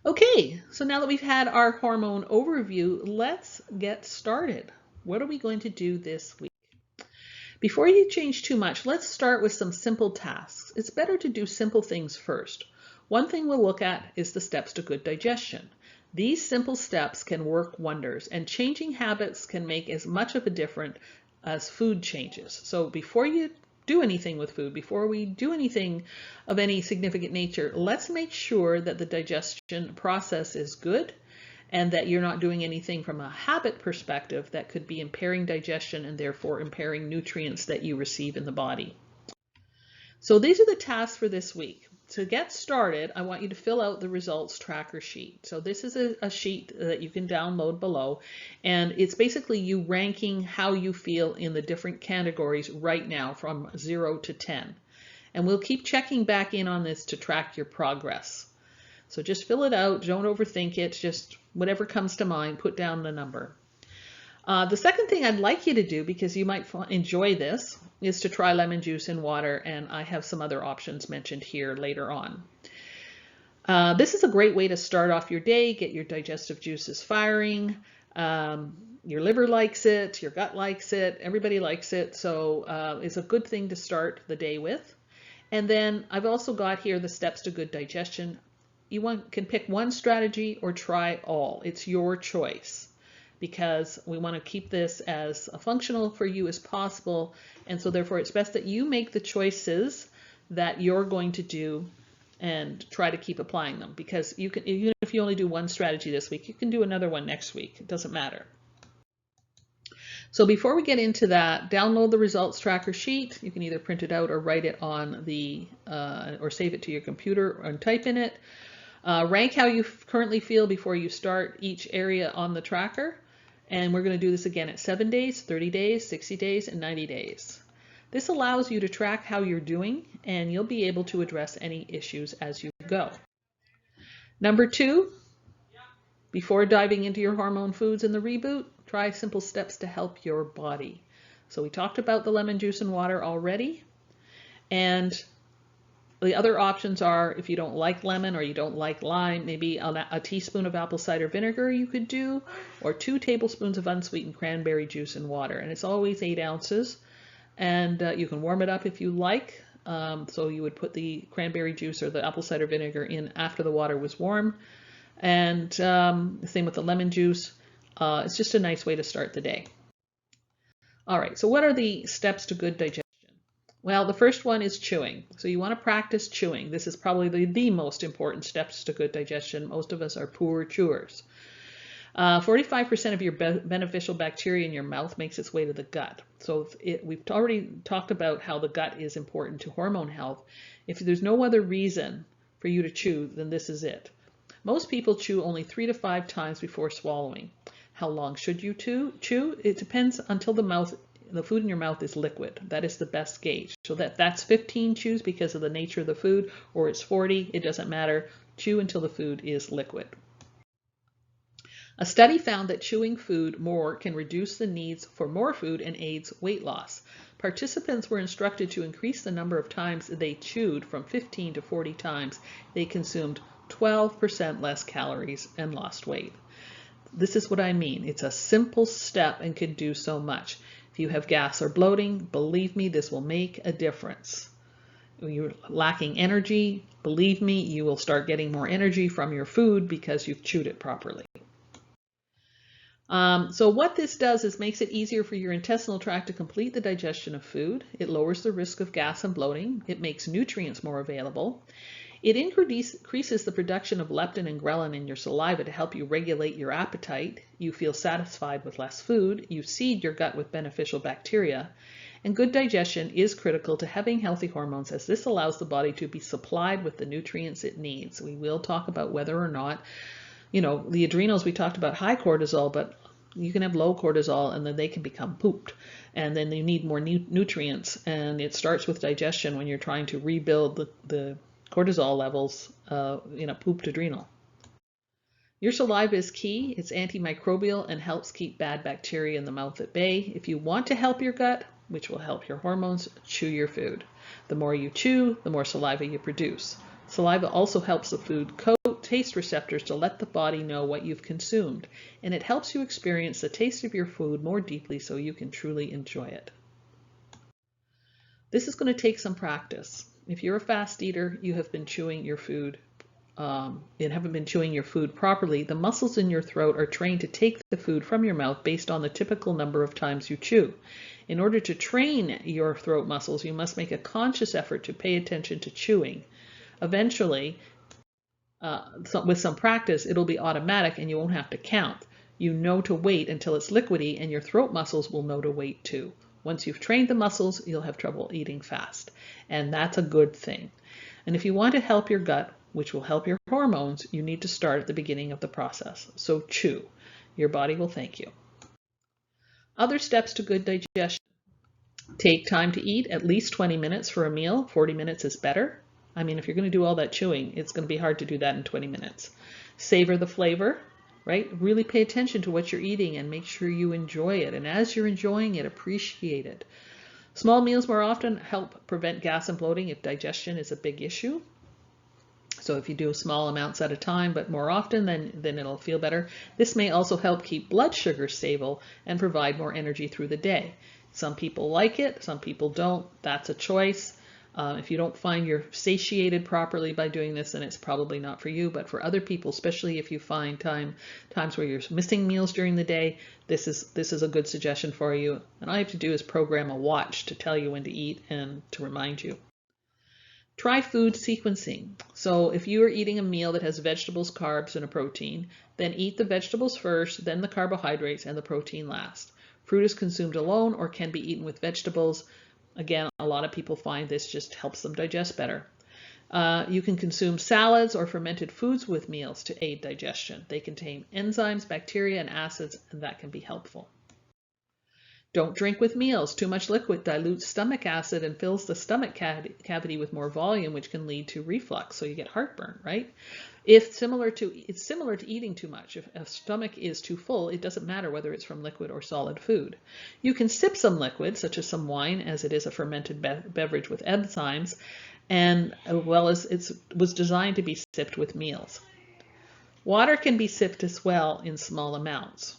Okay, so now that we've had our hormone overview, let's get started. What are we going to do this week? Before you change too much, let's start with some simple tasks. It's better to do simple things first. One thing we'll look at is the steps to good digestion. These simple steps can work wonders, and changing habits can make as much of a difference as food changes. So before you do anything with food, before we do anything of any significant nature, let's make sure that the digestion process is good and that you're not doing anything from a habit perspective that could be impairing digestion and therefore impairing nutrients that you receive in the body. So these are the tasks for this week. To get started, I want you to fill out the results tracker sheet. So this is a sheet that you can download below, and it's basically you ranking how you feel in the different categories right now from 0 to 10. And we'll keep checking back in on this to track your progress. So just fill it out, don't overthink it, just whatever comes to mind, put down the number. The second thing I'd like you to do, because you might enjoy this, is to try lemon juice in water, and I have some other options mentioned here later on. This is a great way to start off your day, get your digestive juices firing. Your liver likes it, your gut likes it, everybody likes it, so it's a good thing to start the day with. And then I've also got here the steps to good digestion. You can pick one strategy or try all. It's your choice, because we want to keep this as functional for you as possible. And so therefore it's best that you make the choices that you're going to do and try to keep applying them, because you can, even if you only do one strategy this week, you can do another one next week. It doesn't matter. So before we get into that, download the results tracker sheet. You can either print it out or write it on the, or save it to your computer and type in it. Rank how you currently feel before you start each area on the tracker. And we're going to do this again at 7 days, 30 days, 60 days, and 90 days. This allows you to track how you're doing, and you'll be able to address any issues as you go. Number 2, before diving into your hormone foods and the reboot, try simple steps to help your body. So we talked about the lemon juice and water already, and the other options are, if you don't like lemon or you don't like lime, maybe a teaspoon of apple cider vinegar you could do, or 2 tablespoons of unsweetened cranberry juice and water. And it's always 8 ounces. And you can warm it up if you like. So you would put the cranberry juice or the apple cider vinegar in after the water was warm. And the same with the lemon juice. It's just a nice way to start the day. All right, so what are the steps to good digestion? Well, the first one is chewing. So you want to practice chewing. This is probably the most important steps to good digestion. Most of us are poor chewers. 45% of your beneficial bacteria in your mouth makes its way to the gut. So we've already talked about how the gut is important to hormone health. If there's no other reason for you to chew, then this is it. Most people chew only 3 to 5 times before swallowing. How long should you chew? It depends until the food in your mouth is liquid. That is the best gauge. So that's 15 chews because of the nature of the food, or it's 40, it doesn't matter. Chew until the food is liquid. A study found that chewing food more can reduce the needs for more food and aids weight loss. Participants were instructed to increase the number of times they chewed from 15 to 40 times. They consumed 12% less calories and lost weight. This is what I mean. It's a simple step and can do so much. If you have gas or bloating, believe me, this will make a difference. When you're lacking energy, believe me, you will start getting more energy from your food because you've chewed it properly. So what this does is makes it easier for your intestinal tract to complete the digestion of food. It lowers the risk of gas and bloating. It makes nutrients more available. It increases the production of leptin and ghrelin in your saliva to help you regulate your appetite. You feel satisfied with less food. You seed your gut with beneficial bacteria. And good digestion is critical to having healthy hormones, as this allows the body to be supplied with the nutrients it needs. We will talk about whether or not, the adrenals, we talked about high cortisol, but you can have low cortisol and then they can become pooped, and then you need more nutrients. And it starts with digestion when you're trying to rebuild the cortisol levels in a pooped adrenal. Your saliva is key. It's antimicrobial and helps keep bad bacteria in the mouth at bay. If you want to help your gut, which will help your hormones, chew your food. The more you chew, the more saliva you produce. Saliva also helps the food coat taste receptors to let the body know what you've consumed, and it helps you experience the taste of your food more deeply so you can truly enjoy it. This is going to take some practice. If you're a fast eater, you have been chewing your food and haven't been chewing your food properly, the muscles in your throat are trained to take the food from your mouth based on the typical number of times you chew. In order to train your throat muscles, you must make a conscious effort to pay attention to chewing. Eventually, with some practice, it'll be automatic and you won't have to count. You know to wait until it's liquidy, and your throat muscles will know to wait too. Once you've trained the muscles, you'll have trouble eating fast, and that's a good thing. And if you want to help your gut, which will help your hormones, you need to start at the beginning of the process. So chew. Your body will thank you. Other steps to good digestion. Take time to eat, at least 20 minutes for a meal. 40 minutes is better. I mean, if you're going to do all that chewing, it's going to be hard to do that in 20 minutes. Savor the flavor, right? Really pay attention to what you're eating and make sure you enjoy it. And as you're enjoying it, appreciate it. Small meals more often help prevent gas and bloating if digestion is a big issue. So if you do small amounts at a time, but more often, then it'll feel better. This may also help keep blood sugar stable and provide more energy through the day. Some people like it, some people don't. That's a choice. If you don't find you're satiated properly by doing this, then it's probably not for you. But for other people, especially if you find times where you're missing meals during the day, this is a good suggestion for you. And all you have to do is program a watch to tell you when to eat and to remind you. Try food sequencing. So if you are eating a meal that has vegetables, carbs, and a protein, then eat the vegetables first, then the carbohydrates, and the protein last. Fruit is consumed alone or can be eaten with vegetables. Again, a lot of people find this just helps them digest better. You can consume salads or fermented foods with meals to aid digestion. They contain enzymes, bacteria, and acids, and that can be helpful. Don't drink with meals. Too much liquid dilutes stomach acid and fills the stomach cavity with more volume, which can lead to reflux, so you get heartburn, right? It's similar to eating too much. If a stomach is too full, it doesn't matter whether it's from liquid or solid food. You can sip some liquid, such as some wine, as it is a fermented beverage with enzymes, and as well as it was designed to be sipped with meals. Water can be sipped as well in small amounts.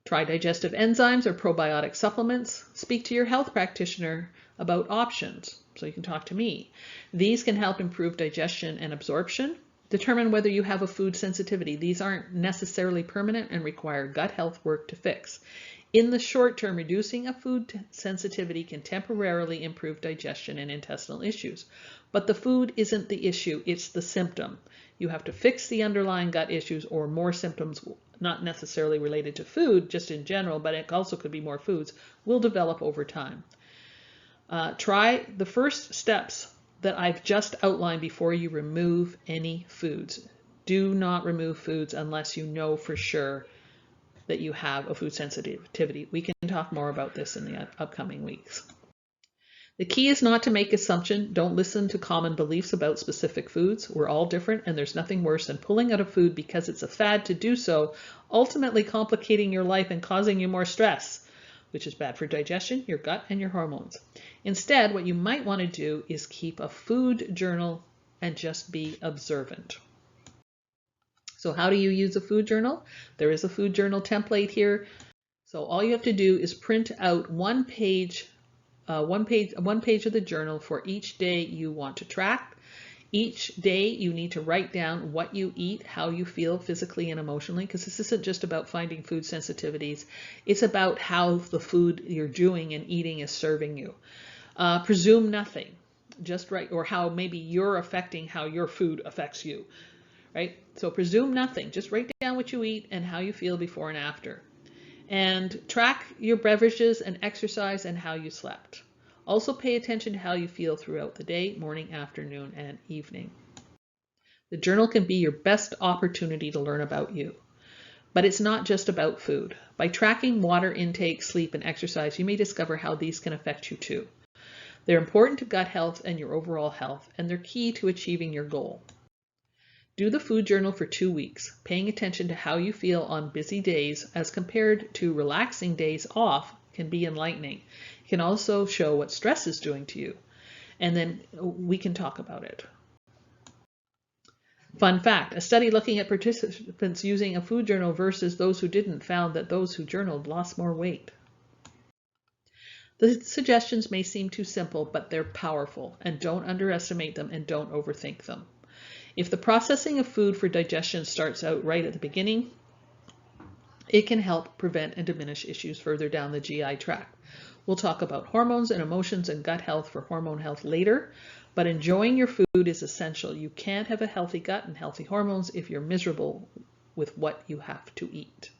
Try digestive enzymes or probiotic supplements. Speak to your health practitioner about options, so you can talk to me. These can help improve digestion and absorption. Determine whether you have a food sensitivity. These aren't necessarily permanent and require gut health work to fix. In the short term, reducing a food sensitivity can temporarily improve digestion and intestinal issues. But the food isn't the issue, it's the symptom. You have to fix the underlying gut issues or more symptoms, not necessarily related to food, just in general, but it also could be more foods, will develop over time. Try the first steps that I've just outlined before you remove any foods. Do not remove foods unless you know for sure that you have a food sensitivity. We can talk more about this in the upcoming weeks. The key is not to make assumptions. Don't listen to common beliefs about specific foods. We're all different, and there's nothing worse than pulling out a food because it's a fad to do so, ultimately complicating your life and causing you more stress, which is bad for digestion, your gut, and your hormones. Instead, what you might want to do is keep a food journal and just be observant. So how do you use a food journal? There is a food journal template here. So all you have to do is print out one page of the journal for each day you want to track. Each day you need to write down what you eat, how you feel physically and emotionally, because this isn't just about finding food sensitivities. It's about how the food you're doing and eating is serving you. Presume nothing, just write, or how maybe you're affecting how your food affects you, right? So presume nothing, just write down what you eat and how you feel before and after. And track your beverages and exercise and how you slept. Also pay attention to how you feel throughout the day, morning, afternoon, and evening. The journal can be your best opportunity to learn about you. But it's not just about food. By tracking water intake, sleep, and exercise, you may discover how these can affect you too. They're important to gut health and your overall health, and they're key to achieving your goal. Do the food journal for 2 weeks, paying attention to how you feel on busy days as compared to relaxing days off can be enlightening. It can also show what stress is doing to you, and then we can talk about it. Fun fact, a study looking at participants using a food journal versus those who didn't found that those who journaled lost more weight. The suggestions may seem too simple, but they're powerful, and don't underestimate them and don't overthink them. If the processing of food for digestion starts out right at the beginning, it can help prevent and diminish issues further down the GI tract. We'll talk about hormones and emotions and gut health for hormone health later, but enjoying your food is essential. You can't have a healthy gut and healthy hormones if you're miserable with what you have to eat.